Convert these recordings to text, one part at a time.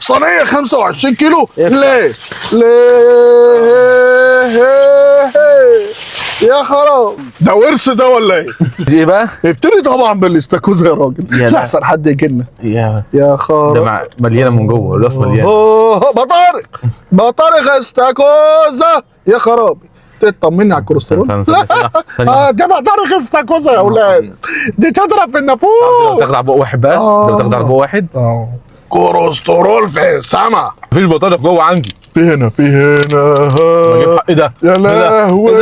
صينيه 25 كيلو. ليه يا خراب، ده ورث ده ولا ايه؟ ايه بقى؟ ابتدي طبعا بالاستاكوزا يا راجل، يا لا. احسن حد يجي لنا. يا يا خراب، ده مليانه من جوه، الراس مليانه. بطارق استاكوزا يا خرابي. تطمني على الكوليسترول؟ ثانية. دي بطارق استاكوزا يا اولاد، دي تضرب في النافوخ. بتاخد على بق واحد بقى؟ ده بتاخد على بق واحد؟ كوليسترول في السما. مفيش بطارق جوه عندي. في هنا بجيب حق. ايه ده؟ يا لهوي،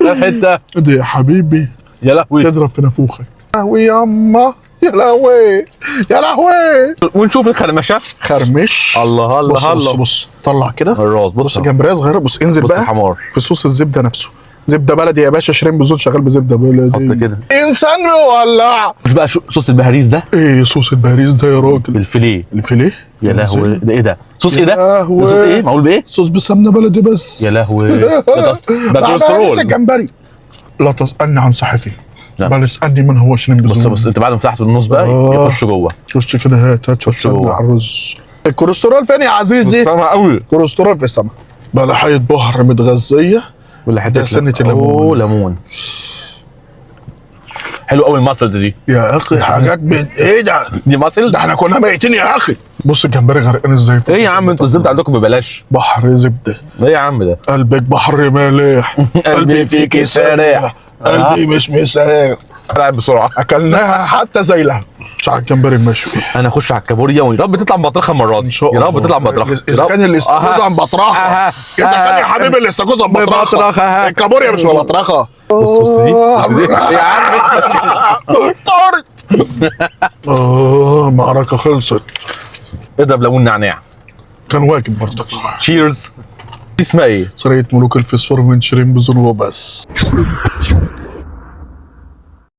حته دي يا حبيبي يا لهوي، تضرب في نافوخك. يا لهوي ياما، يا لهوي يا لهوي. ونشوف الخرمشه. خرمش. الله الله بص الله. بص طلع كده الراس. بص جمبريه صغيره. بص انزل بص بقى الحمار في صوص الزبده نفسه. زبده بلدي يا باشا، شيرين بزون شغال بزبده بلدي. حط كده. انسان مولع. مش بقى صوص البهاريز ده؟ ايه صوص البهاريز ده يا راجل؟ بالفيليه. الفيليه يا لهوي، ده ايه ده؟ صوص ايه ده؟ لهوي. ده صوص ايه؟ معقول بايه؟ صوص بسمنه بلدي بس. يا لهوي، ده كوليسترول. الجمبري. لا تسالني عن صحتي، لا. بل اسالني من هو شيرين بزون. بص انت بعد ما فتحته النص بقى يخش جوه. خش كده، هات شوف جوه. على الرز. الكوليسترول فين يا عزيزي؟ سامع قوي. الكوليسترول في السما. بلحية بحر متغذيه. ولا حته سنة الليمون. اوه ليمون. حلو قوي المصل دي. يا اخي حاجات ايه ده؟ دي مصل؟ ده احنا كنا ميتين يا اخي. بص الجمبري غرقان ازاي. ايه يا عم انتوا الزبده عندكم ببلاش؟ بحر زبده. ايه يا عم ده؟ قلبك بحر مالح، قلبي فيكي سارح، قلبي مش مسارح. العب بسرعه. اكلناها حتى زي لها. مش على الجمبري المشوي. انا اخش على الكابوريا ويا رب تطلع مبطرخه المره دي. ان شاء يا الله. رب تطلع مبطرخه. اذا كان الاستاكوزا مبطرخه، اذا كان يا حبيبي الاستاكوزا مبطرخه، الكابوريا مش مبطرخه. بص دي يا عم. طارت. معركه خلصت. اضرب ليمون نعناع. كان واجب برضه. تشيرز. اسمها ايه؟ سرية ملوك الفسفور من شيرين بزون وبس.